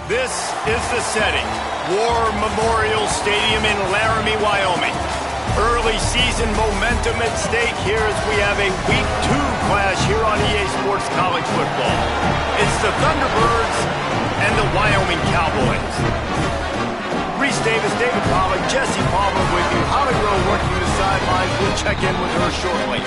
This is the setting. War Memorial Stadium in Laramie, Wyoming. Early season momentum at stake here as we have a Week 2 clash here on EA Sports College Football. It's the Thunderbirds and the Wyoming Cowboys. Reese Davis, David Pollack, Jesse Palmer with you. Holly Rowe working the sidelines. We'll check in with her shortly.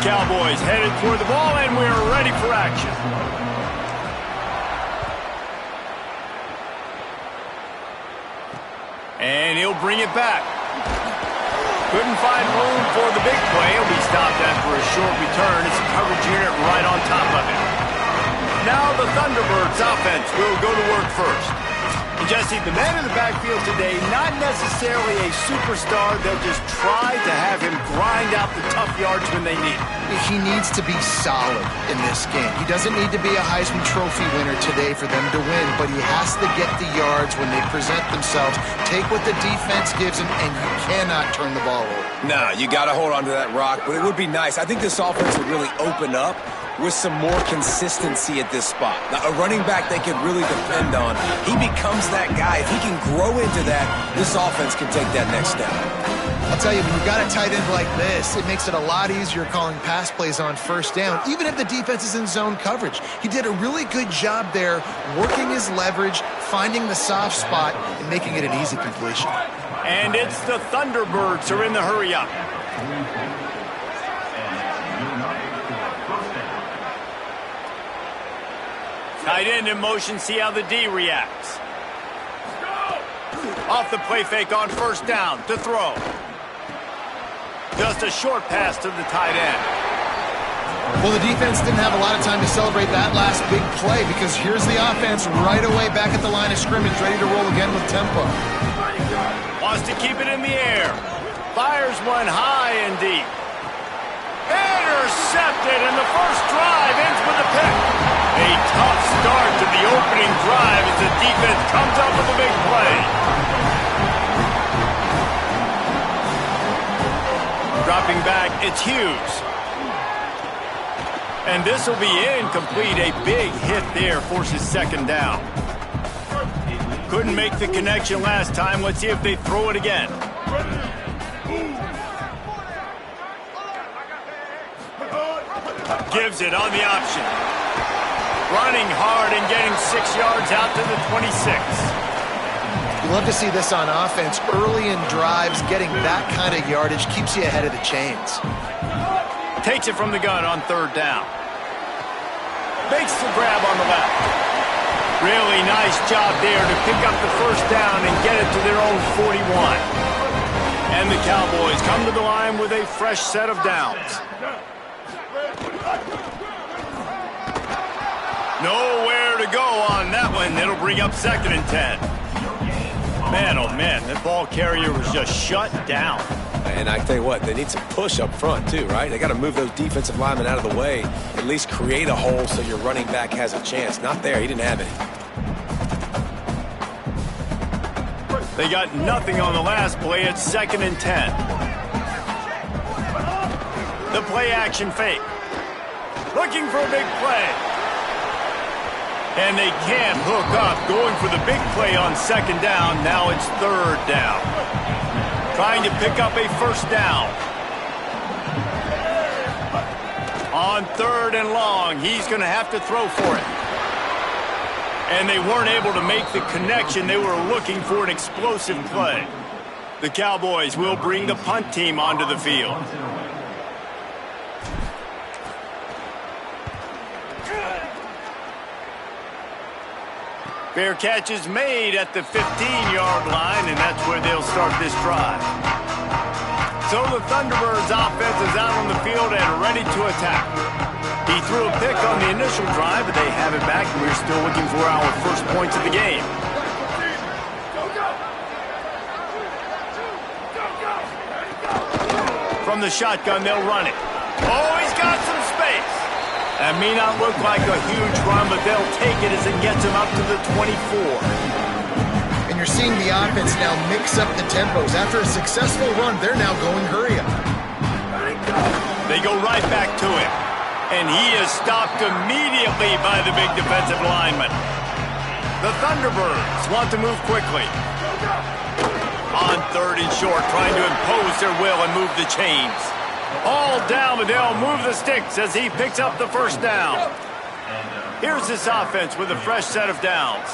Cowboys headed toward the ball, and we're ready for action. And he'll bring it back. Couldn't find room for the big play. He'll be stopped after a short return. It's a coverage unit right on top of it. Now the Thunderbirds offense will go to work first. Jesse, the man in the backfield today, not necessarily a superstar. They'll just try to have him grind out the tough yards when they need it. He needs to be solid in this game. He doesn't need to be a Heisman Trophy winner today for them to win, but he has to get the yards when they present themselves. Take what the defense gives him, and you cannot turn the ball over. No, you got to hold on to that rock, but it would be nice. I think this offense would really open up with some more consistency at this spot. Now, a running back they can really depend on. He becomes that guy. If he can grow into that, this offense can take that next step. I'll tell you, when you've got a tight end like this, it makes it a lot easier calling pass plays on first down, even if the defense is in zone coverage. He did a really good job there, working his leverage, finding the soft spot, and making it an easy completion. And it's the Thunderbirds who are in the hurry-up. Tight end in motion, see how the D reacts. Off the play fake on first down to throw. Just a short pass to the tight end. Well, the defense didn't have a lot of time to celebrate that last big play because here's the offense right away back at the line of scrimmage, ready to roll again with tempo. Wants to keep it in the air. Fires one high and deep. Intercepted, and the first drive ends with a pick. A tough start to the opening drive as the defense comes up with a big play. Dropping back, it's Hughes. And this will be incomplete. A big hit there forces second down. Couldn't make the connection last time. Let's see if they throw it again. Gives it on the option. Running hard and getting 6 yards out to the 26. You love to see this on offense. Early in drives, getting that kind of yardage keeps you ahead of the chains. Takes it from the gun on third down. Makes the grab on the left. Really nice job there to pick up the first down and get it to their own 41. And the Cowboys come to the line with a fresh set of downs. Nowhere to go on that one. It'll bring up 2nd and 10. Man, oh man, that ball carrier was just shut down. And I tell you what, they need some push up front too, right? They got to move those defensive linemen out of the way, at least create a hole so your running back has a chance. Not there, he didn't have it. They got nothing on the last play. It's 2nd and 10. The play action fake. Looking for a big play. And they can't hook up. Going for the big play on 2nd down. Now it's 3rd down. Trying to pick up a first down. On 3rd and long, he's going to have to throw for it. And they weren't able to make the connection. They were looking for an explosive play. The Cowboys will bring the punt team onto the field. Fair catch is made at the 15-yard line, and that's where they'll start this drive. So the Thunderbirds offense is out on the field and ready to attack. He threw a pick on the initial drive, but they have it back, and we're still looking for our first points of the game. From the shotgun, they'll run it. Oh, he's got some space. That may not look like a huge run, but they'll take it as it gets him up to the 24. And you're seeing the offense now mix up the tempos. After a successful run, they're now going hurry up. They go right back to him. And he is stopped immediately by the big defensive lineman. The Thunderbirds want to move quickly. On 3rd and short, trying to impose their will and move the chains. All down, but they'll move the sticks as he picks up the first down. Here's this offense with a fresh set of downs.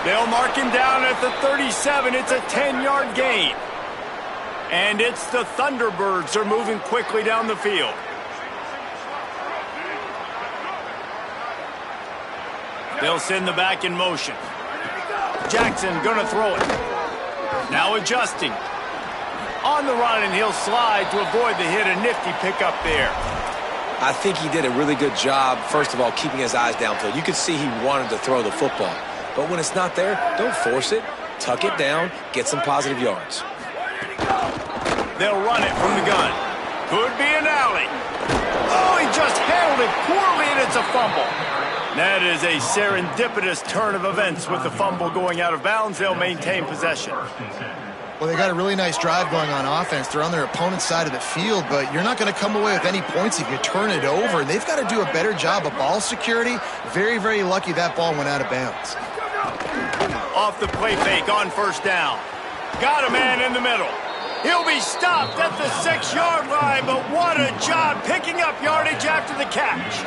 They'll mark him down at the 37. It's a 10-yard gain. And it's the Thunderbirds are moving quickly down the field. They'll send the back in motion. Jackson gonna throw it. Now adjusting. On the run, and he'll slide to avoid the hit. A nifty pickup there. I think he did a really good job, first of all, keeping his eyes downfield. You could see he wanted to throw the football. But when it's not there, don't force it. Tuck it down, get some positive yards. They'll run it from the gun. Could be an alley. Oh, he just handled it poorly, and it's a fumble. That is a serendipitous turn of events with the fumble going out of bounds. They'll maintain possession. Well, they got a really nice drive going on offense. They're on their opponent's side of the field, but you're not going to come away with any points if you turn it over. They've got to do a better job of ball security. Very, very lucky that ball went out of bounds. Off the play fake on 1st down. Got a man in the middle. He'll be stopped at the 6-yard line, but what a job picking up yardage after the catch.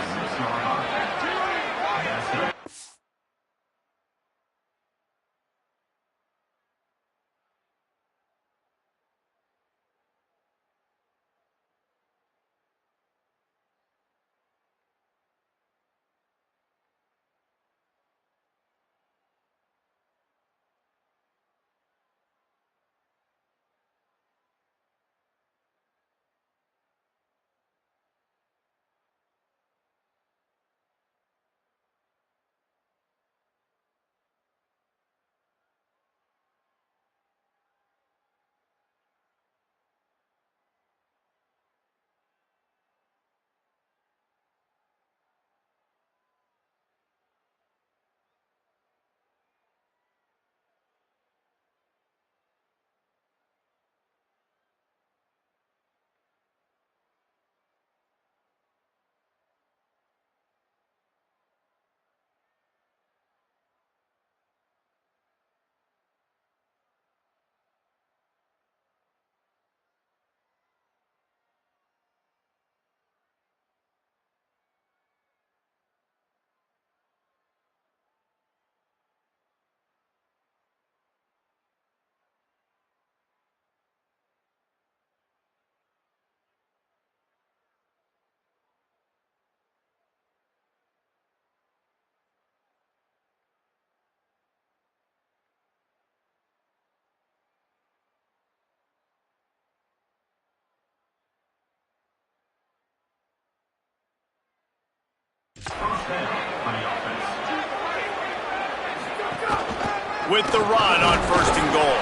With the run on 1st and goal.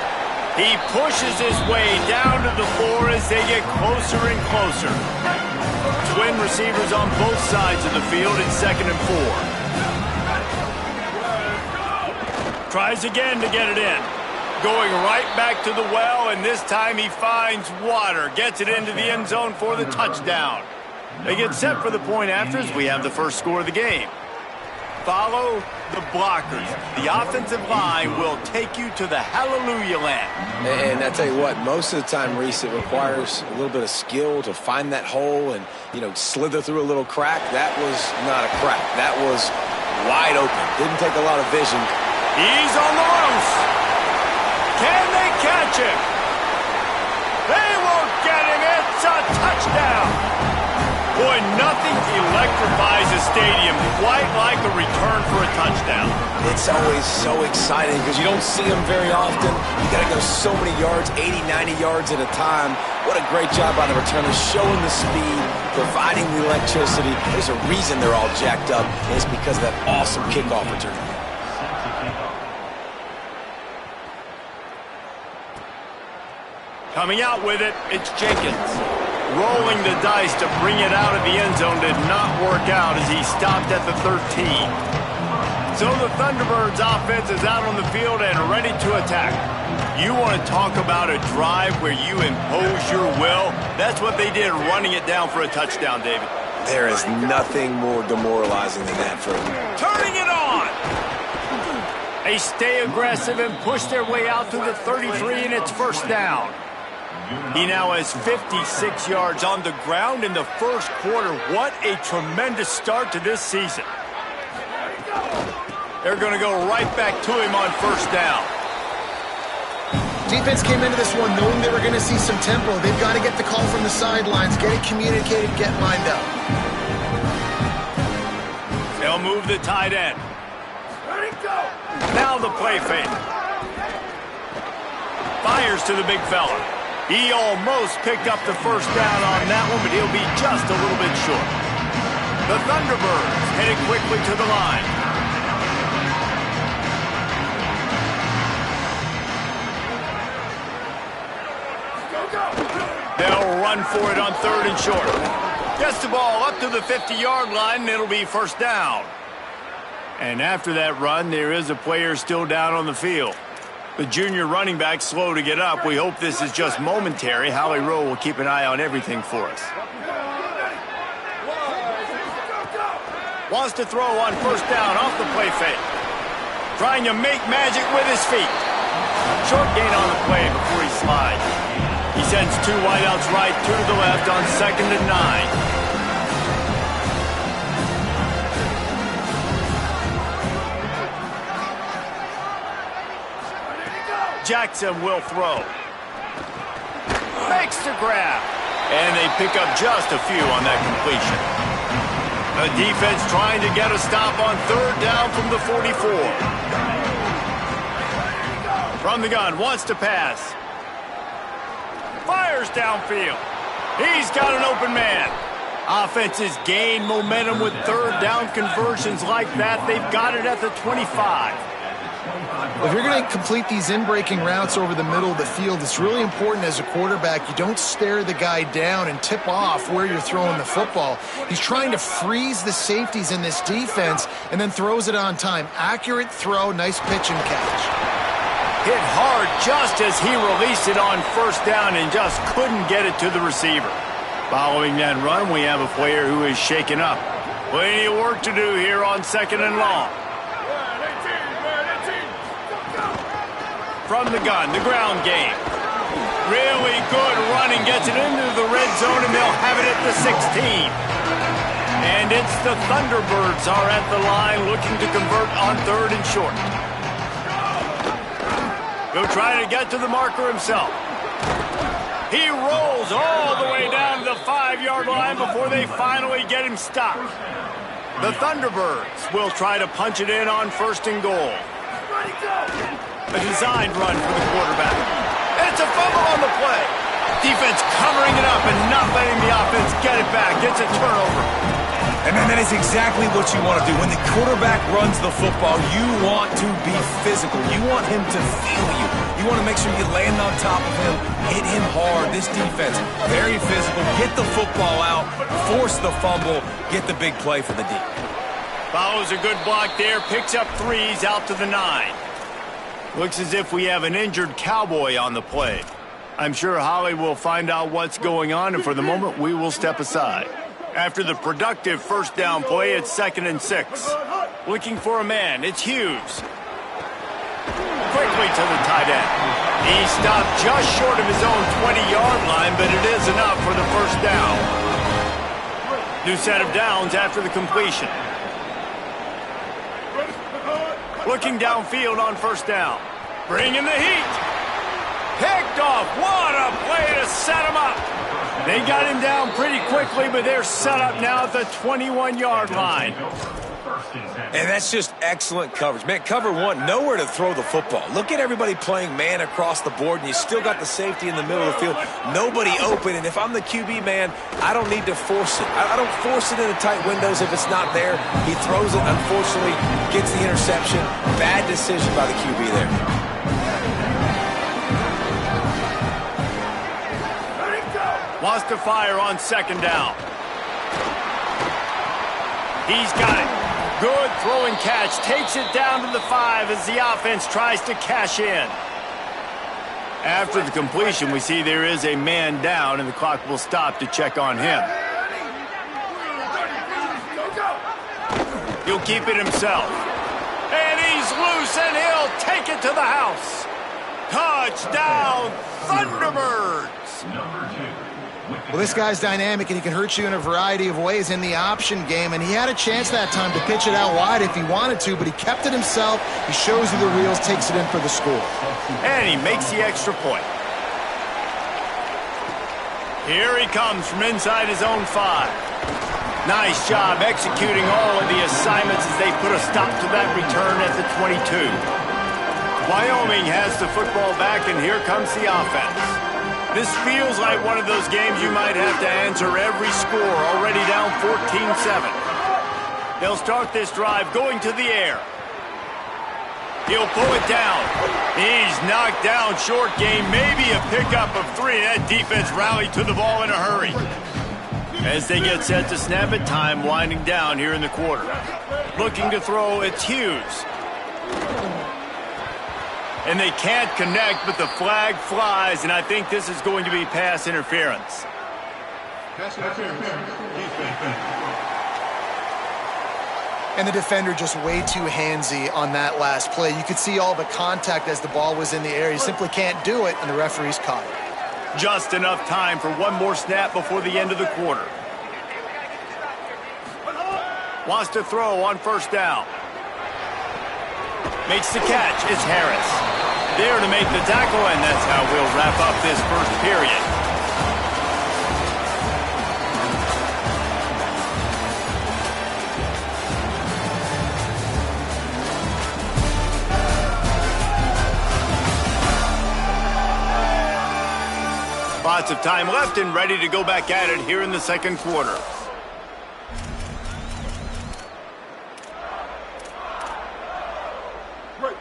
He pushes his way down to the floor as they get closer and closer. Twin receivers on both sides of the field in 2nd and 4. Tries again to get it in. Going right back to the well, and this time he finds water. Gets it into the end zone for the touchdown. They get set for the point after as we have the first score of the game. Follow the blockers. The offensive line will take you to the hallelujah land. And I tell you what, most of the time, Reese, it requires a little bit of skill to find that hole and, slither through a little crack. That was not a crack. That was wide open. Didn't take a lot of vision. He's on the loose. Can they catch him? They won't get him. It's a touchdown. Boy, nothing electrifies the stadium quite like a return for a touchdown. It's always so exciting because you don't see them very often. You got to go so many yards, 80, 90 yards at a time. What a great job by the returners, showing the speed, providing the electricity. There's a reason they're all jacked up, and it's because of that awesome kickoff return. Coming out with it, it's Jenkins. Rolling the dice to bring it out of the end zone did not work out as he stopped at the 13. So the Thunderbirds offense is out on the field and ready to attack. You want to talk about a drive where you impose your will? That's what they did, running it down for a touchdown, David. There is nothing more demoralizing than that for them. Turning it on! They stay aggressive and push their way out to the 33, and it's first down. He now has 56 yards on the ground in the first quarter. What a tremendous start to this season. They're going to go right back to him on first down. Defense came into this one knowing they were going to see some tempo. They've got to get the call from the sidelines, get it communicated, get lined up. They'll move the tight end. Now the play fake. Fires to the big fella. He almost picked up the first down on that one, but he'll be just a little bit short. The Thunderbirds heading quickly to the line. They'll run for it on third and short. Gets the ball up to the 50-yard line, and it'll be first down. And after that run, there is a player still down on the field. The junior running back slow to get up. We hope this is just momentary. Howie Rowe will keep an eye on everything for us. Wants to throw on first down off the play fake. Trying to make magic with his feet. Short gain on the play before he slides. He sends two wideouts right, two to the left on 2nd and 9. Jackson will throw. Makes the grab. And they pick up just a few on that completion. The defense trying to get a stop on third down from the 44. From the gun, wants to pass. Fires downfield. He's got an open man. Offenses gain momentum with third down conversions like that. They've got it at the 25. If you're going to complete these in-breaking routes over the middle of the field, it's really important as a quarterback you don't stare the guy down and tip off where you're throwing the football. He's trying to freeze the safeties in this defense and then throws it on time. Accurate throw, nice pitch and catch. Hit hard just as he released it on first down and just couldn't get it to the receiver. Following that run, we have a player who is shaken up. Plenty of work to do here on 2nd and long. From the gun, the ground game. Really good running, gets it into the red zone, and they'll have it at the 16. And it's the Thunderbirds are at the line looking to convert on third and short. He'll try to get to the marker himself. He rolls all the way down to the 5-yard line before they finally get him stopped. The Thunderbirds will try to punch it in on first and goal. A designed run for the quarterback. And it's a fumble on the play. Defense covering it up and not letting the offense get it back. It's a turnover. And man, that is exactly what you want to do. When the quarterback runs the football, you want to be physical. You want him to feel you. You want to make sure you land on top of him, hit him hard. This defense, very physical. Get the football out, force the fumble, get the big play for the D. Follows a good block there, picks up 3s out to the 9. Looks as if we have an injured Cowboy on the play. I'm sure Holly will find out what's going on, and for the moment, we will step aside. After the productive first down play, it's 2nd and 6. Looking for a man, it's Hughes. Quickly to the tight end. He stopped just short of his own 20-yard line, but it is enough for the first down. New set of downs after the completion. Looking downfield on first down. Bringing the heat. Picked off. What a play to set him up. They got him down pretty quickly, but they're set up now at the 21-yard line. And that's just excellent coverage. Man, cover one, nowhere to throw the football. Look at everybody playing man across the board, and you still got the safety in the middle of the field. Nobody open, and if I'm the QB, man, I don't need to force it. I don't force it into tight windows if it's not there. He throws it, unfortunately, gets the interception. Bad decision by the QB there. Wants to fire on second down. He's got it. Good throwing catch. Takes it down to the 5 as the offense tries to cash in. After the completion, we see there is a man down, and the clock will stop to check on him. He'll keep it himself. And he's loose, and he'll take it to the house. Touchdown, Thunderbirds! Well, this guy's dynamic, and he can hurt you in a variety of ways in the option game, and he had a chance that time to pitch it out wide if he wanted to, but he kept it himself. He shows you the reels, takes it in for the score. And he makes the extra point. Here he comes from inside his own 5. Nice job executing all of the assignments as they put a stop to that return at the 22. Wyoming has the football back, and here comes the offense. This feels like one of those games you might have to answer every score, already down 14-7. They'll start this drive going to the air. He'll pull it down. He's knocked down short game, maybe a pickup of 3. That defense rallied to the ball in a hurry. As they get set to snap it, time winding down here in the quarter. Looking to throw, it's Hughes. And they can't connect, but the flag flies, and I think this is going to be pass interference. And the defender just way too handsy on that last play. You could see all the contact as the ball was in the air. He simply can't do it, and the referee's caught it. Just enough time for one more snap before the end of the quarter. Wants to throw on first down. Makes the catch. It's Harris. There to make the tackle, and that's how we'll wrap up this first period. Lots of time left and ready to go back at it here in the second quarter.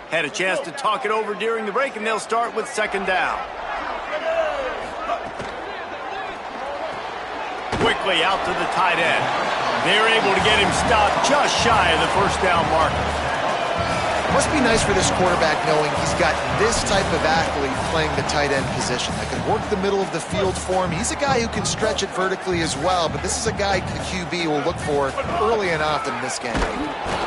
Had a chance to talk it over during the break, and they'll start with second down. Quickly out to the tight end. They're able to get him stopped just shy of the first down marker. Must be nice for this quarterback knowing he's got this type of athlete playing the tight end position that can work the middle of the field for him. He's a guy who can stretch it vertically as well, but this is a guy the QB will look for early and often in this game.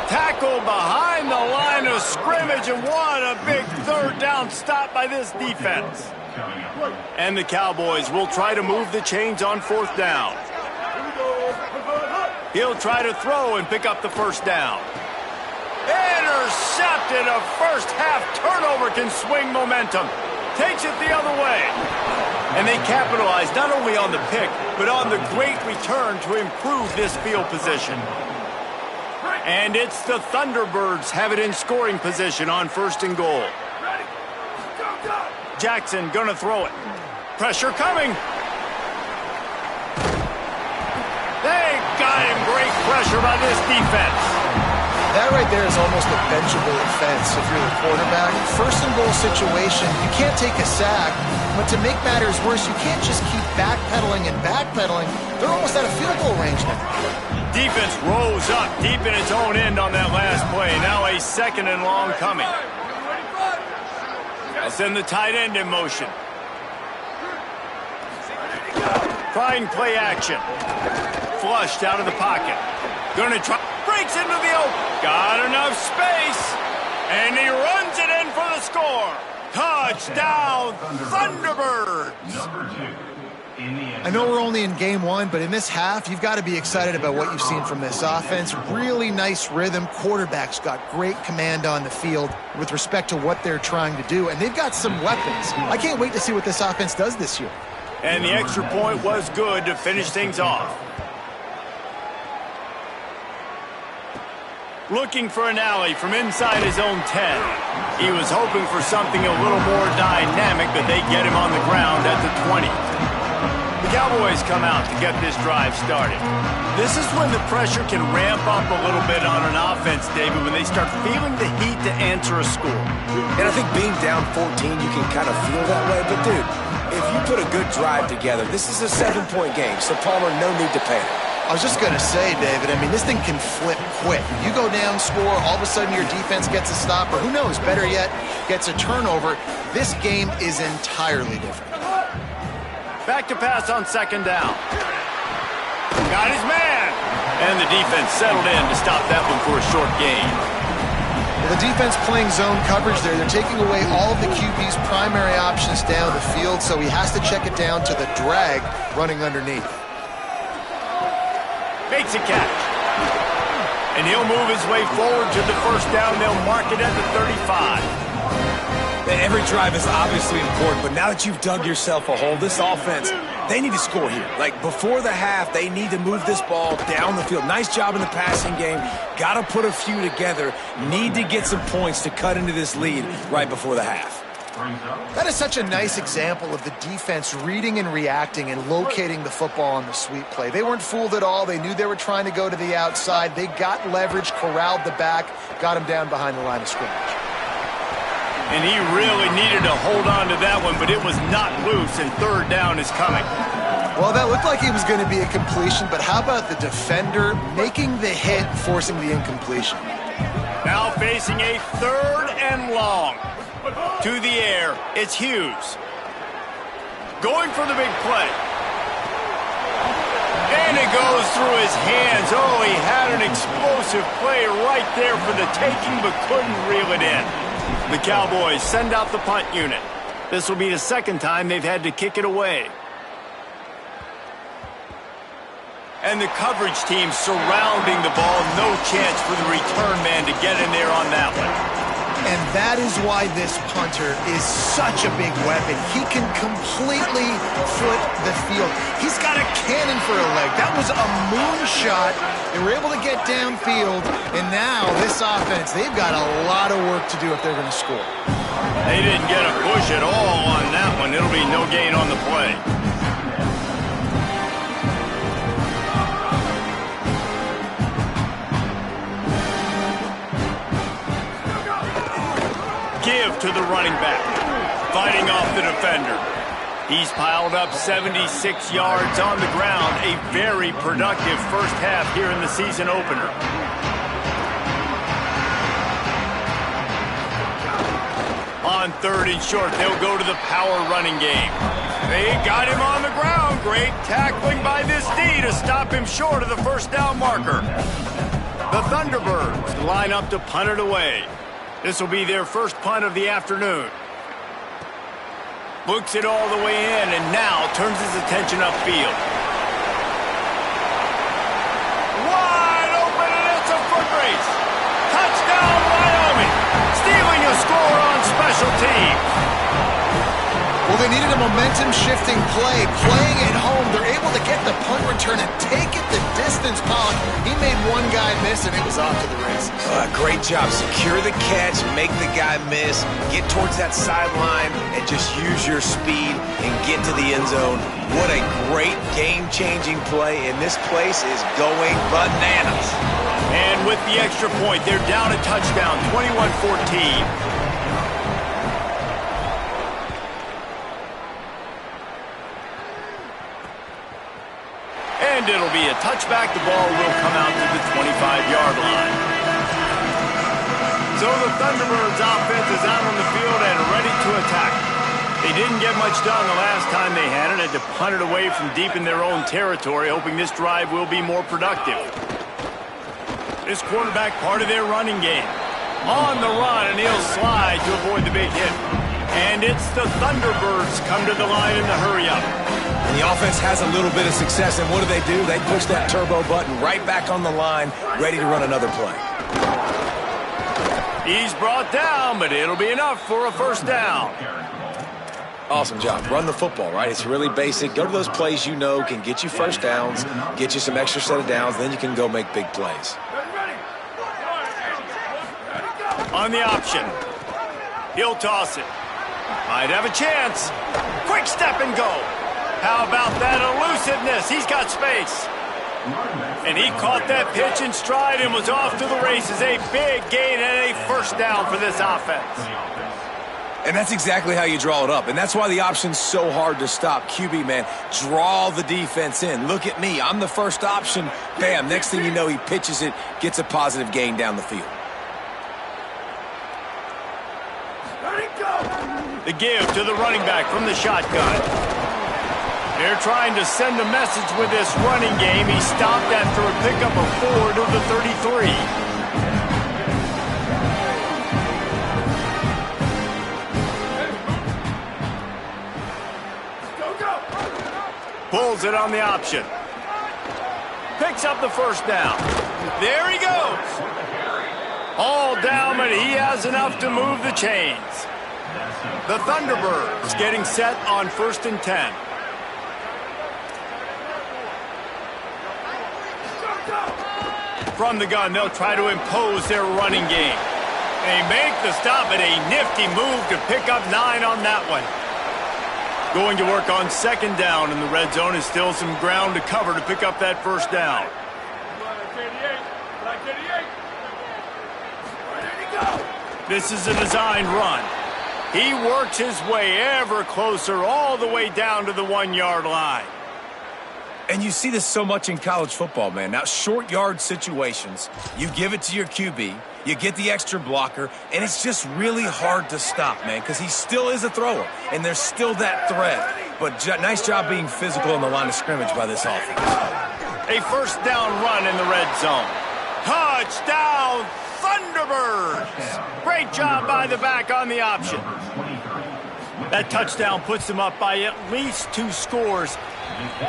Tackle behind the line of scrimmage, and what a big third down stop by this defense. And the Cowboys will try to move the chains on fourth down. He'll try to throw and pick up the first down. Intercepted. A first half turnover can swing momentum. Takes it the other way. And they capitalize not only on the pick, but on the great return to improve this field position. And it's the Thunderbirds have it in scoring position on first and goal. Jackson gonna throw it. Pressure coming. They got him. Great pressure by this defense. That right there is almost a benchable offense if you're the quarterback. First and goal situation, you can't take a sack, but to make matters worse, you can't just keep backpedaling and backpedaling. They're almost out of field goal range now. Defense rose up deep in its own end on that last play. Now a second and long coming. They'll send the tight end in motion. Trying play action. Flushed out of the pocket. Gonna try. Breaks into the open. Got enough space. And he runs it in for the score. Touchdown, Thunderbirds. I know we're only in game one, but in this half, you've got to be excited about what you've seen from this offense. Really nice rhythm. Quarterback's got great command on the field with respect to what they're trying to do, and they've got some weapons. I can't wait to see what this offense does this year. And the extra point was good to finish things off. Looking for an alley from inside his own 10. He was hoping for something a little more dynamic, but they get him on the ground at the 20. The Cowboys come out to get this drive started. This is when the pressure can ramp up a little bit on an offense, David, when they start feeling the heat to answer a score. And I think being down 14, you can kind of feel that way. But, dude, if you put a good drive together, this is a 7-point game, so Palmer, no need to panic. I was just going to say, David, I mean, this thing can flip quick. You go down, score, all of a sudden your defense gets a stop, or who knows, better yet, gets a turnover. This game is entirely different. Back to pass on second down. Got his man. And the defense settled in to stop that one for a short gain. Well, the defense playing zone coverage there. They're taking away all of the QB's primary options down the field, so he has to check it down to the drag running underneath. Makes a catch. And he'll move his way forward to the first down. They'll mark it at the 35. Every drive is obviously important, but now that you've dug yourself a hole, this offense, they need to score here. Like, before the half, they need to move this ball down the field. Nice job in the passing game. Got to put a few together. Need to get some points to cut into this lead right before the half. That is such a nice example of the defense reading and reacting and locating the football on the sweep play. They weren't fooled at all. They knew they were trying to go to the outside. They got leverage, corralled the back, got him down behind the line of scrimmage. And he really needed to hold on to that one, but it was not loose, and third down is coming. Well, that looked like it was going to be a completion, but how about the defender making the hit, forcing the incompletion? Now facing a third and long. To the air, it's Hughes. Going for the big play. And it goes through his hands. Oh, he had an explosive play right there for the taking, but couldn't reel it in. The Cowboys send out the punt unit. This will be the second time they've had to kick it away. And the coverage team surrounding the ball. No chance for the return man to get in there on that one. And that is why this punter is such a big weapon. He can completely foot the field. He's got a cannon for a leg. That was a moonshot. They were able to get downfield, and now this offense, they've got a lot of work to do if they're going to score. They didn't get a push at all on that one. It'll be no gain on the play. Give to the running back, fighting off the defender. He's piled up 76 yards on the ground, a very productive first half here in the season opener. On third and short, they'll go to the power running game. They got him on the ground. Great tackling by this D to stop him short of the first down marker. The Thunderbirds line up to punt it away. This will be their first punt of the afternoon. Books it all the way in and now turns his attention upfield. Wide open, and it's a foot race. Touchdown, Wyoming. Stealing a score on special teams. Well, they needed a momentum-shifting play. Playing at home, they're able to get the punt return and take it the distance. Pollock, he made one guy miss, and it was off to the races. Great job. Secure the catch, make the guy miss, get towards that sideline, and just use your speed and get to the end zone. What a great game-changing play, and this place is going bananas. And with the extra point, they're down a touchdown, 21-14. And it'll be a touchback. The ball will come out to the 25-yard line. So the Thunderbirds offense is out on the field and ready to attack. They didn't get much done the last time they had it. Had to punt it away from deep in their own territory, hoping this drive will be more productive. This quarterback part of their running game. On the run, and he'll slide to avoid the big hit. And it's the Thunderbirds come to the line in the hurry-up. And the offense has a little bit of success, and what do? They push that turbo button right back on the line, ready to run another play. He's brought down, but it'll be enough for a first down. Awesome job. Run the football, right? It's really basic. Go to those plays you know can get you first downs, get you some extra set of downs, then you can go make big plays. On the option. He'll toss it. Might have a chance. Quick step and go. How about that elusiveness? He's got space. And he caught that pitch in stride and was off to the races. A big gain and a first down for this offense. And that's exactly how you draw it up. And that's why the option's so hard to stop. QB, man, draw the defense in. Look at me. I'm the first option. Bam. Next thing you know, he pitches it, gets a positive gain down the field. The give to the running back from the shotgun. They're trying to send a message with this running game. He stopped after a pickup of 4 to the 33. Pulls it on the option. Picks up the first down. There he goes. All down, but he has enough to move the chains. The Thunderbirds getting set on 1st and 10. From the gun, they'll try to impose their running game. They make the stop, and a nifty move to pick up 9 on that one. Going to work on 2nd down, and the red zone is still some ground to cover to pick up that first down. This is a designed run. He works his way ever closer all the way down to the 1-yard line. And you see this so much in college football, man. Now, short yard situations, you give it to your QB, you get the extra blocker, and it's just really hard to stop, man, because he still is a thrower, and there's still that threat. But nice job being physical in the line of scrimmage by this offense. A first down run in the red zone. Touchdown, Thunderbirds! Great job by the back on the option. That touchdown puts them up by at least 2 scores.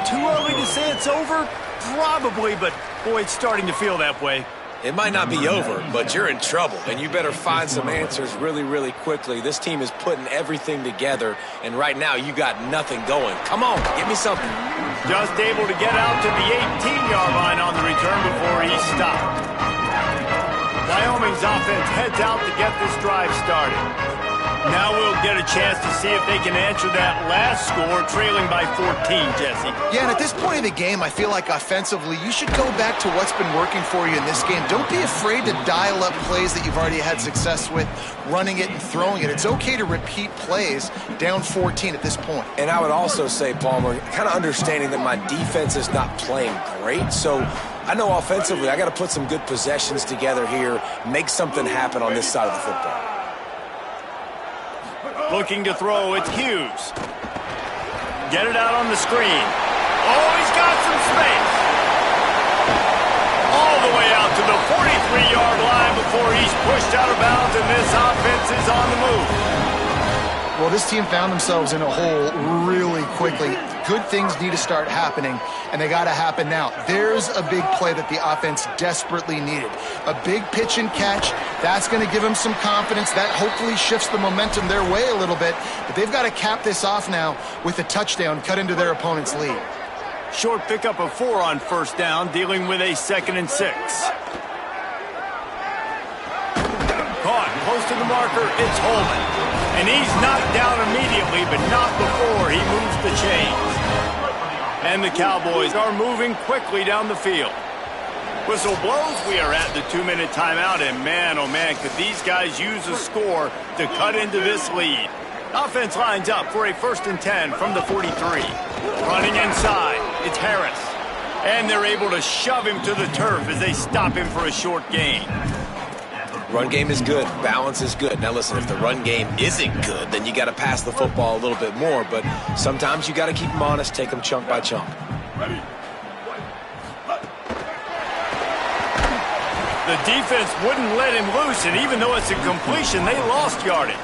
Too early to say it's over? Probably, but boy, it's starting to feel that way. It might not be over, but you're in trouble, and you better find some answers really, really quickly. This team is putting everything together, and right now you got nothing going. Come on, give me something. Just able to get out to the 18-yard line on the return before he stopped. Wyoming's offense heads out to get this drive started. Now we'll get a chance to see if they can answer that last score, trailing by 14, Jesse. Yeah, and at this point in the game, I feel like offensively, you should go back to what's been working for you in this game. Don't be afraid to dial up plays that you've already had success with, running it and throwing it. It's okay to repeat plays down 14 at this point. And I would also say, Palmer, kind of understanding that my defense is not playing great, so I know offensively I got to put some good possessions together here, make something happen on this side of the football. Looking to throw, it's Hughes. Get it out on the screen. Oh, he's got some space. All the way out to the 43-yard line before he's pushed out of bounds, and this offense is on the move. Well, this team found themselves in a hole really quickly. Good things need to start happening, and they got to happen now. There's a big play that the offense desperately needed. A big pitch and catch. That's going to give them some confidence. That hopefully shifts the momentum their way a little bit. But they've got to cap this off now with a touchdown cut into their opponent's lead. Short pickup of 4 on 1st down, dealing with a 2nd and 6. Caught close to the marker, it's Holman. And he's knocked down immediately, but not before he moves the chains. And the Cowboys are moving quickly down the field. Whistle blows, we are at the 2-minute timeout, and man, oh man, could these guys use a score to cut into this lead. Offense lines up for a 1st and 10 from the 43. Running inside, it's Harris. And they're able to shove him to the turf as they stop him for a short gain. Run game is good. Balance is good. Now, listen, if the run game isn't good, then you got to pass the football a little bit more. But sometimes you got to keep them honest, take them chunk by chunk. The defense wouldn't let him loose, and even though it's a completion, they lost yardage.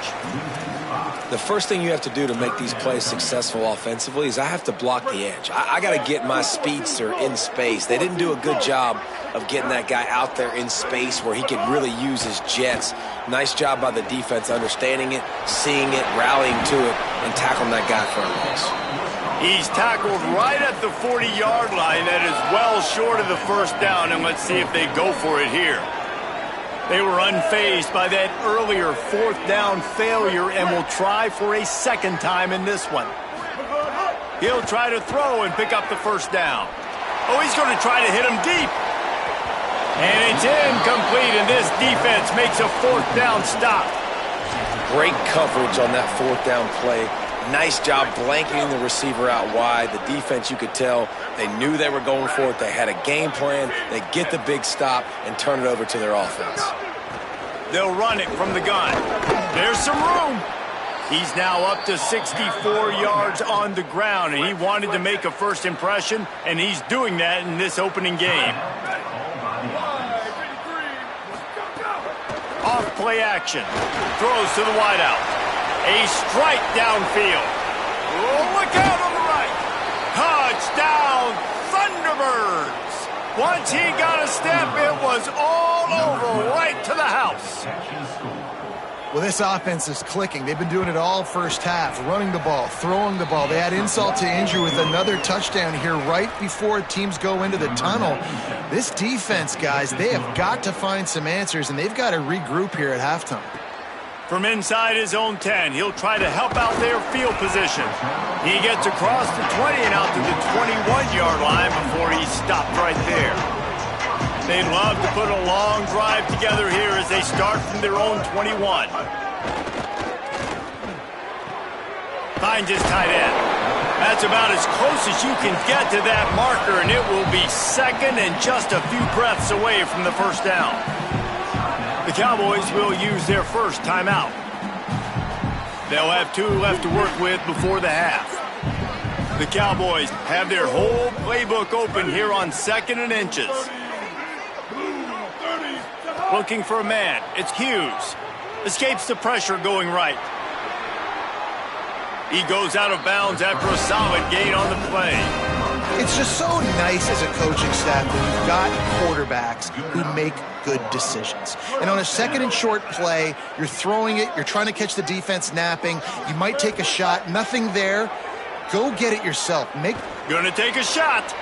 the first thing you have to do to make these plays successful offensively is I have to block the edge. I got to get my speedster in space. They didn't do a good job of getting that guy out there in space where he could really use his jets. Nice job by the defense understanding it, seeing it, rallying to it, and tackling that guy for a loss. He's tackled right at the 40-yard line. That is well short of the first down, and let's see if they go for it here. They were unfazed by that earlier fourth down failure and will try for a second time in this one. He'll try to throw and pick up the first down. Oh, he's going to try to hit him deep. And it's incomplete, and this defense makes a fourth down stop. Great coverage on that fourth down play. Nice job blanketing the receiver out wide. The defense, you could tell, they knew they were going for it. They had a game plan. They get the big stop and turn it over to their offense. They'll run it from the gun. There's some room. He's now up to 64 yards on the ground, and he wanted to make a first impression, and he's doing that in this opening game. Off play action. Throws to the wideout. A strike downfield. Oh, look out on the right. Touchdown, Thunderbirds. Once he got a step, it was all over right to the house. Well, this offense is clicking. They've been doing it all first half, running the ball, throwing the ball. They had insult to injury with another touchdown here right before teams go into the tunnel. This defense, guys, they have got to find some answers, and they've got to regroup here at halftime. From inside his own 10, he'll try to help out their field position. He gets across the 20 and out to the 21-yard line before he's stopped right there. They'd love to put a long drive together here as they start from their own 21. Finds his tight end. That's about as close as you can get to that marker, and it will be second and just a few breaths away from the first down. The Cowboys will use their first timeout. They'll have 2 left to work with before the half. The Cowboys have their whole playbook open here on 2nd and inches. Looking for a man. It's Hughes. Escapes the pressure going right. He goes out of bounds after a solid gain on the play. It's just so nice as a coaching staff when you've got quarterbacks who make good decisions. And on a 2nd and short play, you're throwing it, you're trying to catch the defense napping, you might take a shot, nothing there. Go get it yourself. Gonna take a shot.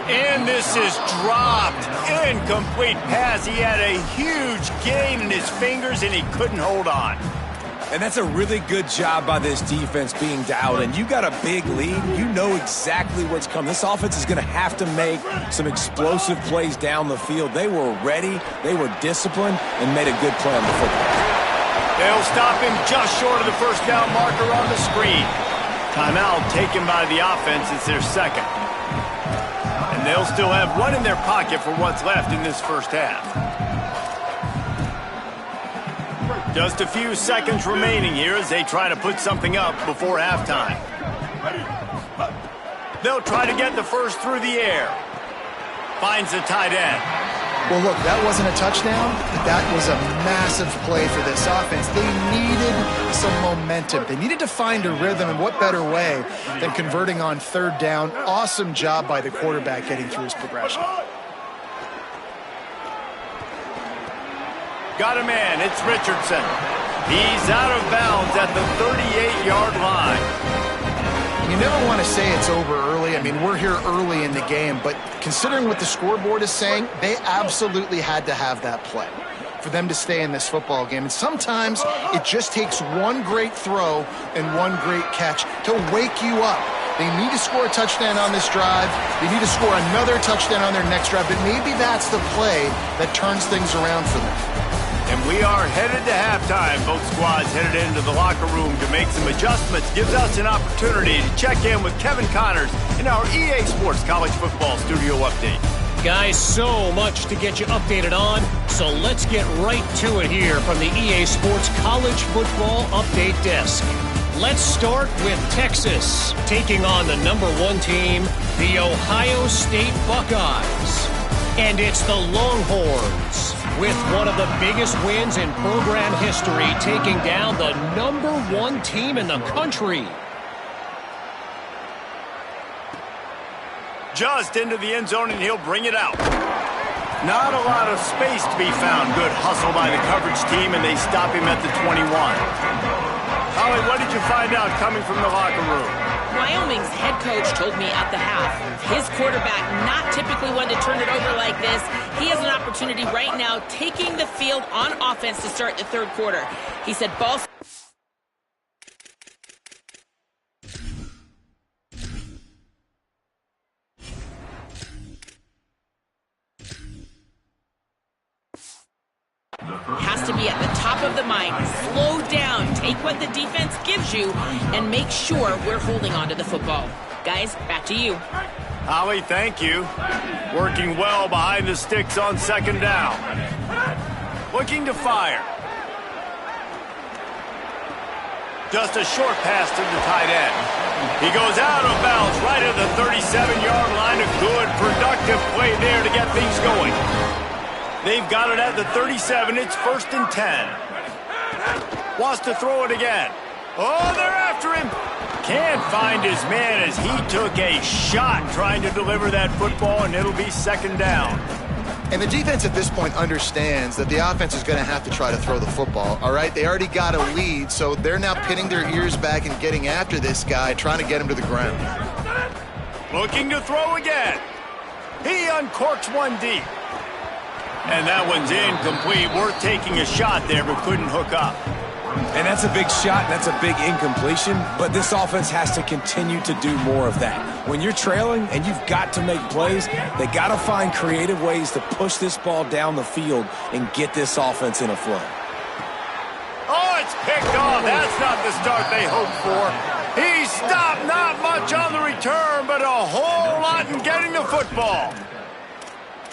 And this is dropped. Incomplete pass. He had a huge gain in his fingers, and he couldn't hold on. And that's a really good job by this defense being dialed in. You got a big lead. You know exactly what's coming. This offense is going to have to make some explosive plays down the field. They were ready, they were disciplined, and made a good play on the football. They'll stop him just short of the first down marker on the screen. Timeout taken by the offense. It's their second. And they'll still have one in their pocket for what's left in this first half. Just a few seconds remaining here as they try to put something up before halftime. They'll try to get the first through the air. Finds the tight end. Well, look, that wasn't a touchdown, but that was a massive play for this offense. They needed some momentum. They needed to find a rhythm, and what better way than converting on 3rd down. Awesome job by the quarterback getting through his progression. Got a man. It's Richardson. He's out of bounds at the 38-yard line. You never want to say it's over early. I mean, we're here early in the game, but considering what the scoreboard is saying, they absolutely had to have that play for them to stay in this football game. And sometimes it just takes one great throw and one great catch to wake you up. They need to score a touchdown on this drive. They need to score another touchdown on their next drive, but maybe that's the play that turns things around for them. And we are headed to halftime. Both squads headed into the locker room to make some adjustments. Gives us an opportunity to check in with Kevin Connors in our EA Sports College Football Studio Update. Guys, so much to get you updated on, so let's get right to it here from the EA Sports College Football Update Desk. Let's start with Texas, taking on the #1 team, the Ohio State Buckeyes. And it's the Longhorns. with one of the biggest wins in program history, taking down the #1 team in the country. Just into the end zone, and he'll bring it out. Not a lot of space to be found. Good hustle by the coverage team, and they stop him at the 21. Holly, what did you find out coming from the locker room? Wyoming's head coach told me at the half, his quarterback not typically one to turn it over like this. He has an opportunity right now taking the field on offense to start the third quarter. He said ball... has to be at the top of the mind. Slow down, take what the defense gives you, and make sure we're holding on to the football. Guys, back to you. Holly, thank you. Working well behind the sticks on second down. Looking to fire. Just a short pass to the tight end. He goes out of bounds right at the 37-yard line. A good, productive play there to get things going. They've got it at the 37. It's 1st and 10. Wants to throw it again. Oh, they're after him. Can't find his man as he took a shot trying to deliver that football, and it'll be 2nd down. And the defense at this point understands that the offense is going to have to try to throw the football, all right? They already got a lead, so they're now pinning their ears back and getting after this guy, trying to get him to the ground. Looking to throw again. He uncorks one deep. And that one's incomplete. Worth taking a shot there, but couldn't hook up. And that's a big shot, and that's a big incompletion, but this offense has to continue to do more of that. When you're trailing and you've got to make plays, they got to find creative ways to push this ball down the field and get this offense in a flow. Oh, it's picked off. That's not the start they hoped for. He stopped, not much on the return, but a whole lot in getting the football.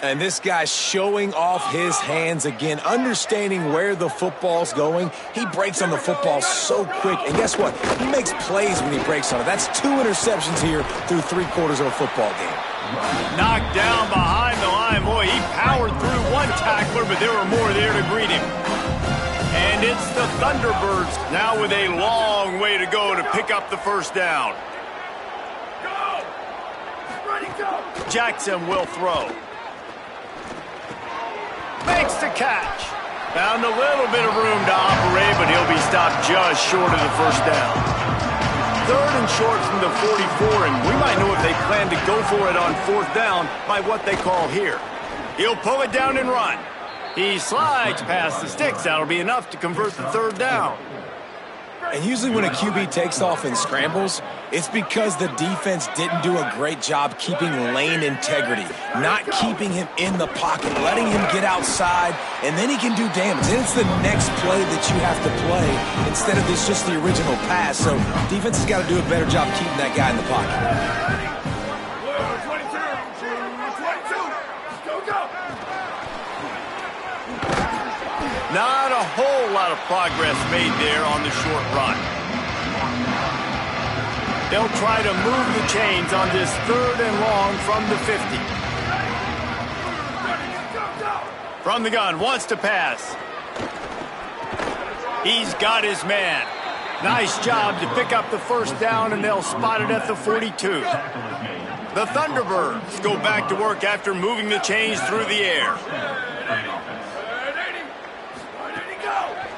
And this guy's showing off his hands again, understanding where the football's going. He breaks on the football so quick, and guess what? He makes plays when he breaks on it. That's 2 interceptions here through 3 quarters of a football game. Knocked down behind the line. Boy, he powered through one tackler, but there were more there to greet him. And it's the Thunderbirds now with a long way to go to pick up the 1st down. Jackson will throw. Makes the catch. Found a little bit of room to operate, but he'll be stopped just short of the 1st down. 3rd and short from the 44, and we might know if they plan to go for it on 4th down by what they call here. He'll pull it down and run. He slides past the sticks. That'll be enough to convert the 3rd down. And usually when a QB takes off and scrambles, it's because the defense didn't do a great job keeping lane integrity, not keeping him in the pocket, letting him get outside, and then he can do damage. And it's the next play that you have to play instead of this just the original pass. So defense has got to do a better job keeping that guy in the pocket. Not a whole lot of progress made there on the short run. They'll try to move the chains on this 3rd and long from the 50. From the gun, wants to pass. He's got his man. Nice job to pick up the 1st down, and they'll spot it at the 42. The Thunderbirds go back to work after moving the chains through the air.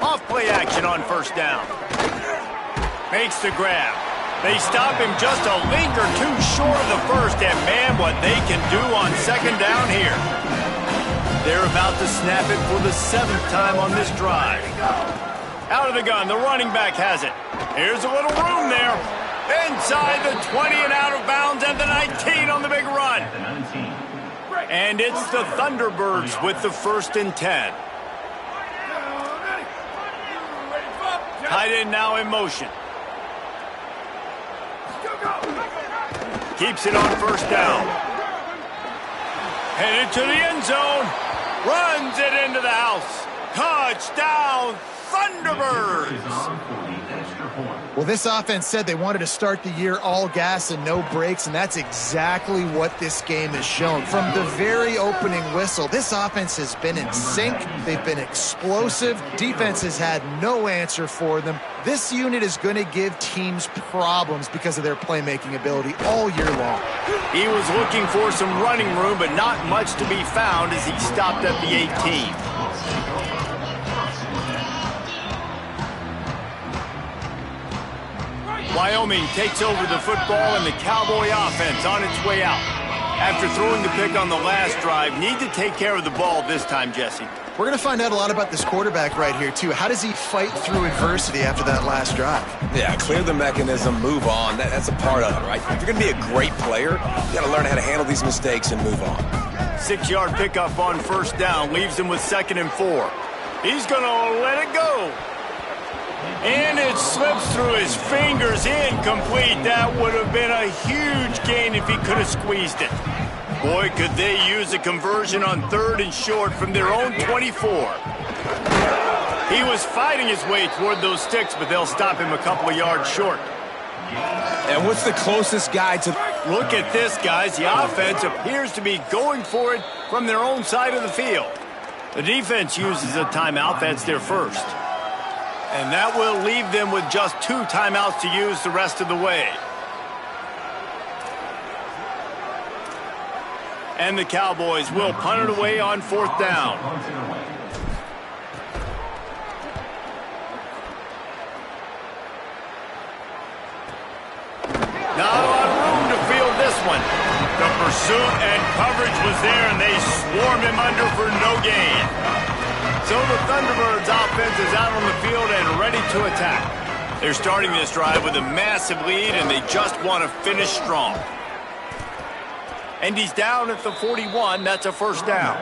Off play action on 1st down. Makes the grab. They stop him just a link or 2 short of the 1st, and man, what they can do on 2nd down here. They're about to snap it for the 7th time on this drive. Out of the gun, the running back has it. Here's a little room there. Inside the 20 and out of bounds, and the 19 on the big run. And it's the Thunderbirds with the 1st and 10. Tight end now in motion. Keeps it on 1st down. Headed to the end zone. Runs it into the house. Touchdown, Thunderbirds! Well, this offense said they wanted to start the year all gas and no brakes, and that's exactly what this game has shown. From the very opening whistle, this offense has been in sync. They've been explosive. Defense has had no answer for them. This unit is going to give teams problems because of their playmaking ability all year long. He was looking for some running room, but not much to be found as he stopped at the 18. Wyoming takes over the football, and the Cowboy offense on its way out. After throwing the pick on the last drive, need to take care of the ball this time, Jesse. We're going to find out a lot about this quarterback right here, too. How does he fight through adversity after that last drive? Yeah, clear the mechanism, move on. That's a part of it, right? If you're going to be a great player, you got to learn how to handle these mistakes and move on. 6-yard pickup on first down leaves him with 2nd and 4. He's going to let it go. And it slips through his fingers, incomplete. That would have been a huge gain if he could have squeezed it. Boy, could they use a conversion on 3rd and short from their own 24. He was fighting his way toward those sticks, but they'll stop him a couple of yards short. And what's the closest guy to... Look at this, guys. The offense appears to be going for it from their own side of the field. The defense uses a timeout. That's their first. And that will leave them with just 2 timeouts to use the rest of the way. And the Cowboys will punt it away on 4th down. Not a lot of room to field this one. The pursuit and coverage was there, and they swarmed him under for no gain. So the Thunderbirds offense is out on the field and ready to attack. They're starting this drive with a massive lead, and they just want to finish strong. And he's down at the 41. That's a first down.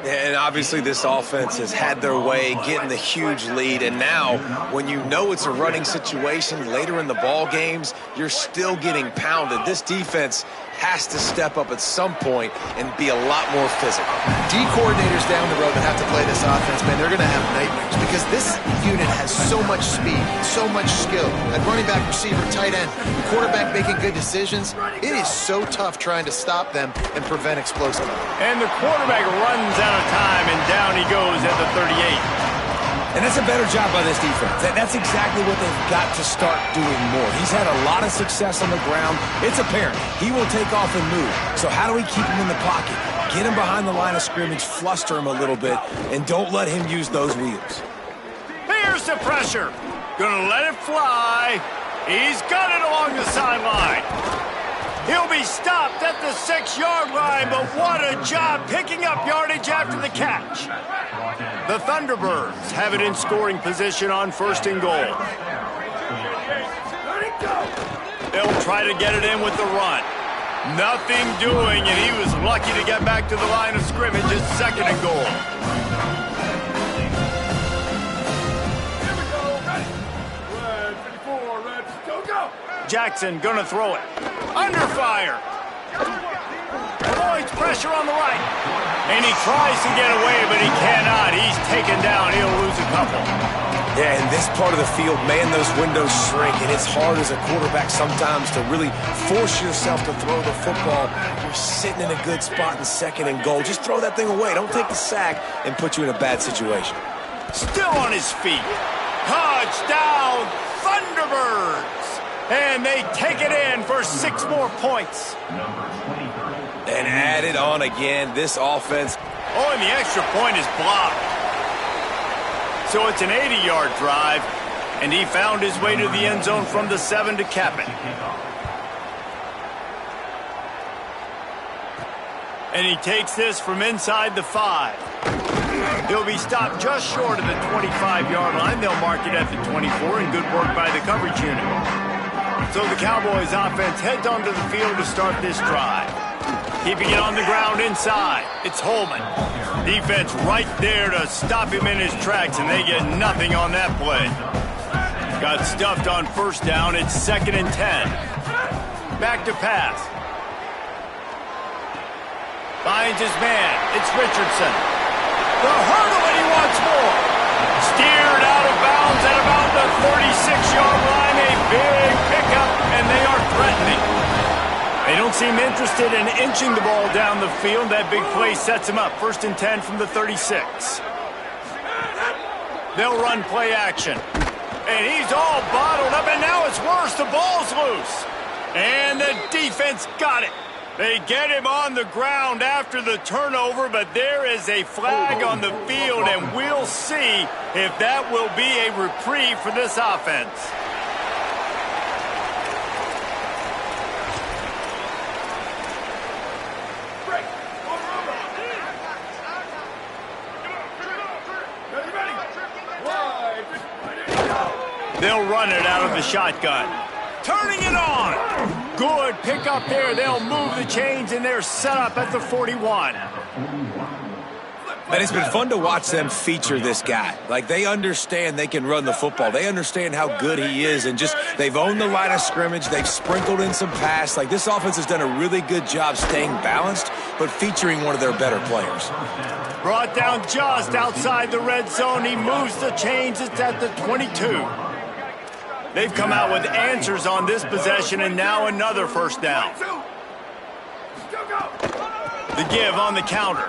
And obviously this offense has had their way getting the huge lead, and now when you know it's a running situation later in the ball games, you're still getting pounded. This defense has to step up at some point and be a lot more physical. D coordinators down the road that have to play this offense, man, they're going to have nightmares because this unit has so much speed, so much skill. At running back, receiver, tight end, the quarterback making good decisions. It is so tough trying to stop them and prevent explosive. And the quarterback runs out of time, and down he goes at the 38. And that's a better job by this defense. That's exactly what they've got to start doing more. He's had a lot of success on the ground. It's apparent. He will take off and move. So how do we keep him in the pocket? Get him behind the line of scrimmage, fluster him a little bit, and don't let him use those wheels. Here's the pressure. Gonna let it fly. He's got it along the sideline. He'll be stopped at the 6-yard line, but what a job picking up yardage after the catch. The Thunderbirds have it in scoring position on 1st and goal. They'll try to get it in with the run. Nothing doing, and he was lucky to get back to the line of scrimmage at 2nd and goal. Jackson gonna throw it. Under fire. Avoids pressure on the right. And he tries to get away, but he cannot. He's taken down. He'll lose a couple. Yeah, in this part of the field, man, those windows shrink, and it's hard as a quarterback sometimes to really force yourself to throw the football. You're sitting in a good spot in 2nd and goal. Just throw that thing away. Don't take the sack and put you in a bad situation. Still on his feet. Touchdown, Thunderbirds! And they take it in for 6 more points. And add it on again, this offense. Oh, and the extra point is blocked. So it's an 80-yard drive, and he found his way to the end zone from the 7 to cap it. And he takes this from inside the 5. He'll be stopped just short of the 25-yard line. They'll mark it at the 24, and good work by the coverage unit. So the Cowboys offense heads onto the field to start this drive. Keeping it on the ground inside. It's Holman. Defense right there to stop him in his tracks, and they get nothing on that play. Got stuffed on 1st down. It's 2nd and 10. Back to pass. Finds his man. It's Richardson. The hurdle, and he wants more. Steered out of bounds at about the 36-yard line. A big pickup, and they are threatening. They don't seem interested in inching the ball down the field. That big play sets them up. 1st and 10 from the 36. They'll run play action. And he's all bottled up, and now it's worse. The ball's loose. And the defense got it. They get him on the ground after the turnover, but there is a flag on the field, and we'll see if that will be a reprieve for this offense. They'll run it out of the shotgun. Turning it on. Good pickup there. They'll move the chains, and they're set up at the 41. And it's been fun to watch them feature this guy. Like, they understand they can run the football. They understand how good he is, and just they've owned the line of scrimmage. They've sprinkled in some pass. Like, this offense has done a really good job staying balanced, but featuring one of their better players. Brought down just outside the red zone. He moves the chains. It's at the 22. They've come out with answers on this possession, and now another 1st down. The give on the counter.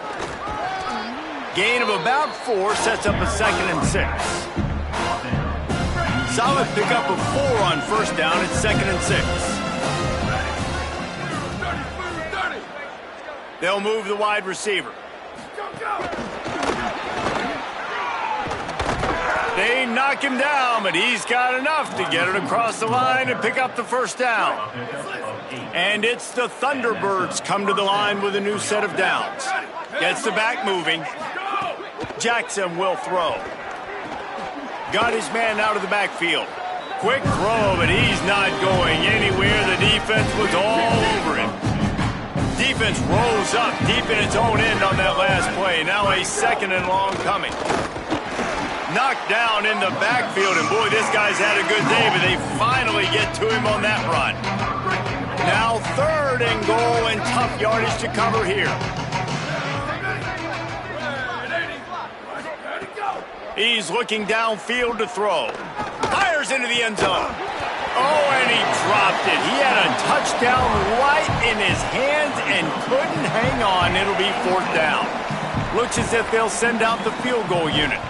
Gain of about 4 sets up a 2nd and 6. Solid pickup of 4 on 1st down. It's 2nd and 6. They'll move the wide receiver. They knock him down, but he's got enough to get it across the line and pick up the 1st down. And it's the Thunderbirds come to the line with a new set of downs. Gets the back moving. Jackson will throw. Got his man out of the backfield. Quick throw, but he's not going anywhere. The defense was all over him. Defense rolls up deep in its own end on that last play. Now a 2nd and long coming. Knocked down in the backfield, and boy, this guy's had a good day, but they finally get to him on that run. Now 3rd and goal, and tough yardage to cover here. He's looking downfield to throw. Fires into the end zone. Oh, and he dropped it. He had a touchdown right in his hands and couldn't hang on. It'll be 4th down. Looks as if they'll send out the field goal unit.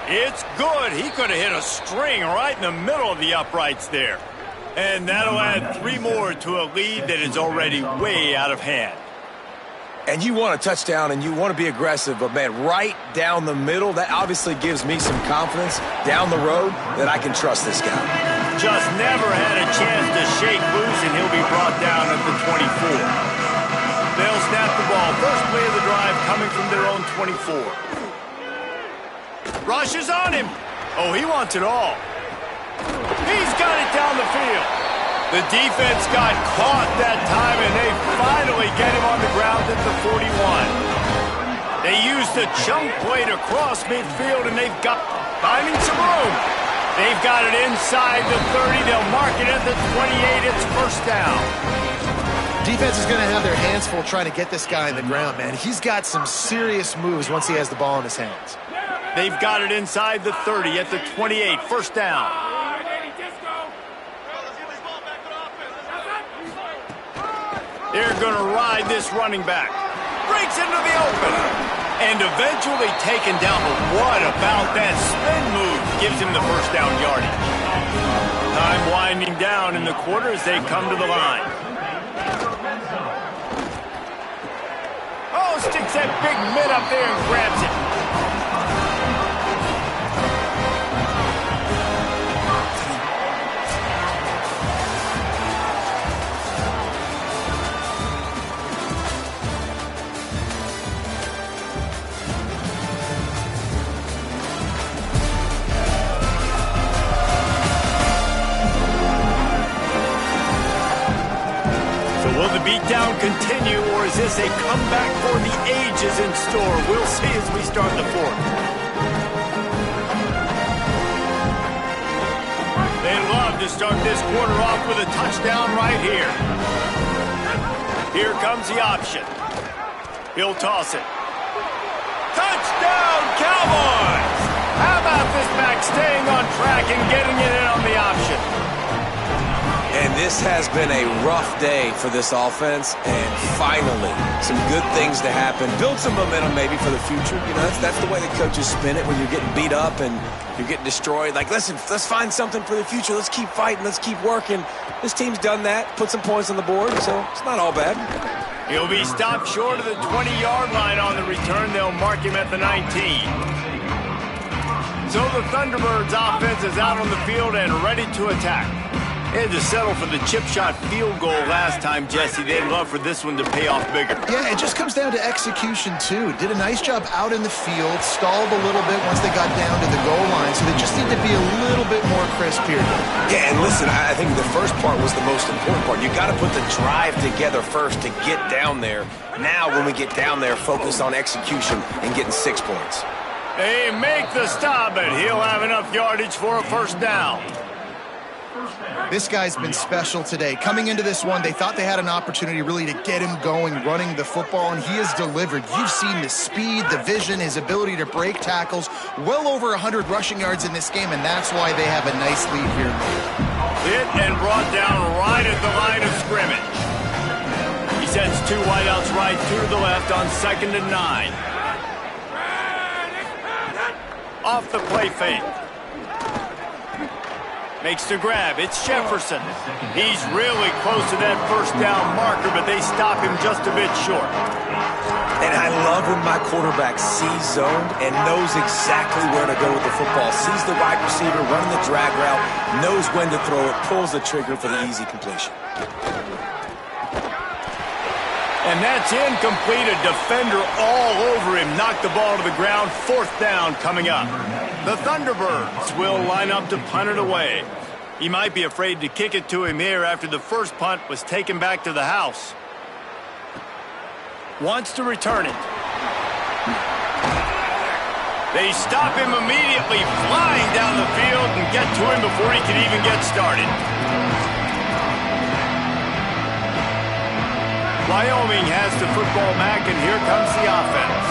It's good. He could have hit a string right in the middle of the uprights there. And that'll add 3 more to a lead that is already way out of hand. And you want a touchdown and you want to be aggressive, but, man, right down the middle, that obviously gives me some confidence down the road that I can trust this guy. Just never had a chance to shake loose, and he'll be brought down at the 24. They'll snap the ball. First play of the drive coming from their own 24. Rush is on him. Oh, he wants it all. He's got it down the field. The defense got caught that time, and they finally get him on the ground at the 41. They used a chunk play to cross midfield, and they've got finding some room. They've got it inside the 30. They'll mark it at the 28. It's 1st down. Defense is going to have their hands full trying to get this guy in the ground, man. He's got some serious moves once he has the ball in his hands. They've got it inside the 30 at the 28. 1st down. They're going to ride this running back. Breaks into the open. And eventually taken down. But what about that spin move? Gives him the 1st down yardage. Time winding down in the quarter as they come to the line. Oh, sticks that big mid up there and grabs it. Will the beatdown continue, or is this a comeback for the ages in store? We'll see as we start the 4th. They'd love to start this quarter off with a touchdown right here. Here comes the option. He'll toss it. Touchdown, Cowboys! halfback staying on track and getting it in on the option. And this has been a rough day for this offense, and finally, some good things to happen. Build some momentum maybe for the future. You know, that's the way the coaches spin it when you're getting beat up and you're getting destroyed. Like, listen, let's find something for the future. Let's keep fighting. Let's keep working. This team's done that, put some points on the board, so it's not all bad. He'll be stopped short of the 20-yard line on the return. They'll mark him at the 19. So the Thunderbirds offense is out on the field and ready to attack. They had to settle for the chip shot field goal last time, Jesse. They'd love for this one to pay off bigger. Yeah, it just comes down to execution, too. Did a nice job out in the field, stalled a little bit once they got down to the goal line, so they just need to be a little bit more crisp here. Yeah, and listen, I think the first part was the most important part. You got to put the drive together first to get down there. Now, when we get down there, focus on execution and getting 6 points. They make the stop, and he'll have enough yardage for a first down. This guy's been special today. Coming into this one, they thought they had an opportunity really to get him going, running the football, and he has delivered. You've seen the speed, the vision, his ability to break tackles. Well over 100 rushing yards in this game, and that's why they have a nice lead here. Hit and brought down right at the line of scrimmage. He sends 2 wideouts right, 2 to the left on 2nd and 9. Off the play fake. Makes the grab. It's Jefferson. He's really close to that first down marker, but they stop him just a bit short. And I love when my quarterback sees zoned and knows exactly where to go with the football. Sees the wide receiver running the drag route, knows when to throw it, pulls the trigger for the easy completion. And that's incomplete. A defender all over him. Knocked the ball to the ground. 4th down coming up. The Thunderbirds will line up to punt it away. He might be afraid to kick it to him here after the first punt was taken back to the house. Wants to return it. They stop him immediately, flying down the field and get to him before he can even get started. Wyoming has the football back, and here comes the offense.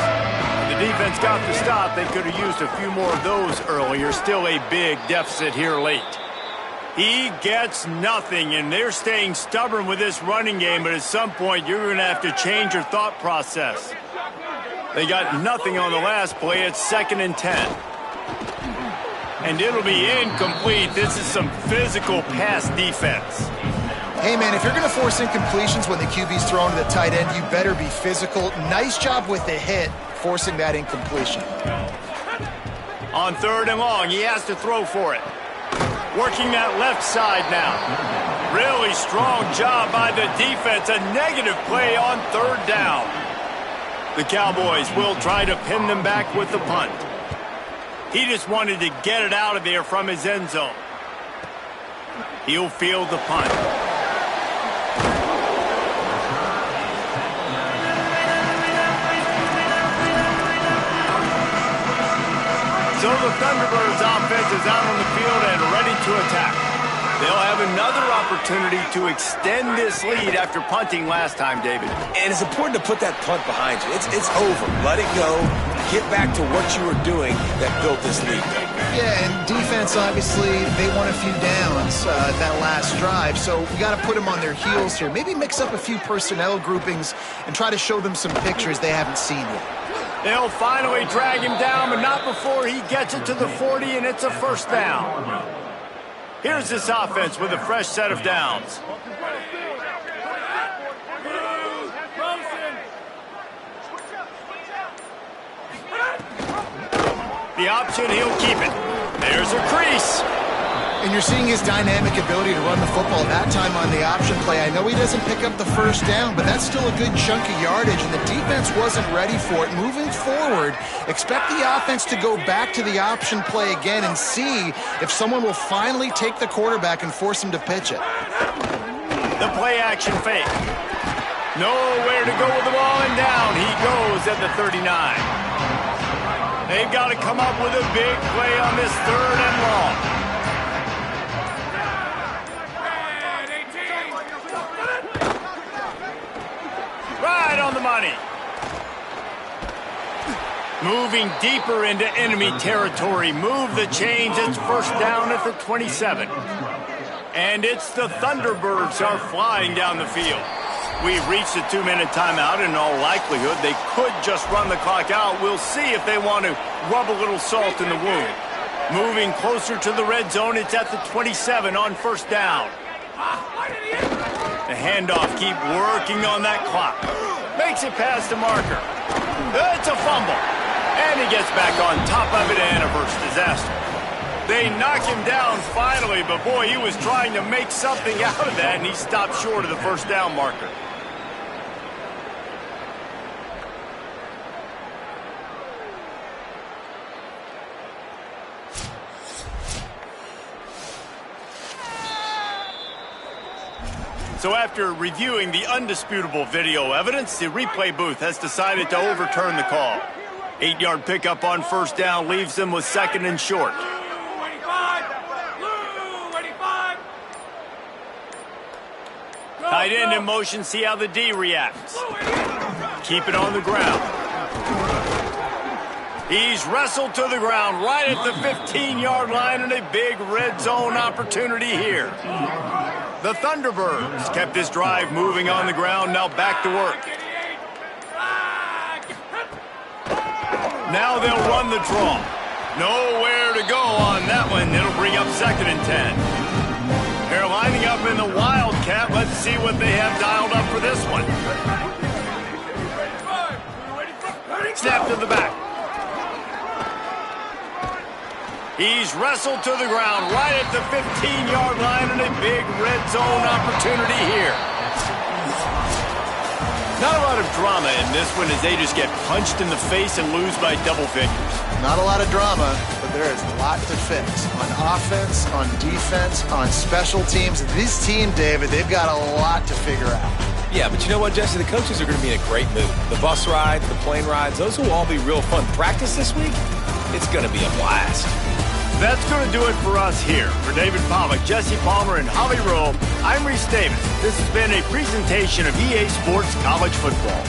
The defense got the stop. They could have used a few more of those earlier. Still a big deficit here late. He gets nothing, and they're staying stubborn with this running game, but at some point you're going to have to change your thought process. They got nothing on the last play. It's 2nd and 10. And it'll be incomplete. This is some physical pass defense. Hey, man, if you're going to force incompletions when the QB's thrown to the tight end, you better be physical. Nice job with the hit, forcing that incompletion. On 3rd and long, he has to throw for it. Working that left side now. Really strong job by the defense. A negative play on 3rd down. The Cowboys will try to pin them back with the punt. He just wanted to get it out of there from his end zone. He'll field the punt. So the Thunderbirds offense is out on the field and ready to attack. They'll have another opportunity to extend this lead after punting last time, David. And it's important to put that punt behind you. It's over. Let it go. Get back to what you were doing that built this lead. Yeah, and defense, obviously, they won a few downs that last drive, so we got to put them on their heels here. Maybe mix up a few personnel groupings and try to show them some pictures they haven't seen yet. They'll finally drag him down, but not before he gets it to the 40, and it's a first down. Here's this offense with a fresh set of downs. The option, he'll keep it. There's a crease. And you're seeing his dynamic ability to run the football that time on the option play. I know he doesn't pick up the first down, but that's still a good chunk of yardage, and the defense wasn't ready for it. Moving forward, expect the offense to go back to the option play again and see if someone will finally take the quarterback and force him to pitch it. The play action fake. Nowhere to go with the ball, and down he goes at the 39. They've got to come up with a big play on this 3rd and long. Right on the money. Moving deeper into enemy territory. Move the chains. It's first down at the 27. And it's the Thunderbirds are flying down the field. We've reached a 2-minute timeout. In all likelihood, they could just run the clock out. We'll see if they want to rub a little salt in the wound. Moving closer to the red zone. It's at the 27 on first down. The handoff, keep working on that clock. Makes it past the marker. It's a fumble. And he gets back on top of it and averts disaster. They knock him down finally, but boy, he was trying to make something out of that, and he stopped short of the first down marker. So after reviewing the undisputable video evidence, the replay booth has decided to overturn the call. 8-yard pickup on first down leaves them with second and short. Tight end in motion, see how the D reacts. Keep it on the ground. He's wrestled to the ground right at the 15-yard line, and a big red zone opportunity here. The Thunderbirds kept this drive moving on the ground, now back to work. Now they'll run the draw. Nowhere to go on that one. It'll bring up second and 10. They're lining up in the Wildcat. Let's see what they have dialed up for this one. Snap to the back. He's wrestled to the ground right at the 15-yard line, and a big red zone opportunity here. Not a lot of drama in this one as they just get punched in the face and lose by double figures. Not a lot of drama, but there is a lot to fix. On offense, on defense, on special teams. This team, David, they've got a lot to figure out. Yeah, but you know what, Jesse? The coaches are going to be in a great mood. The bus rides, the plane rides, those will all be real fun. Practice this week, it's going to be a blast. That's going to do it for us here. For David Pollack, Jesse Palmer, and Holly Rowe, I'm Reese Davis. This has been a presentation of EA Sports College Football.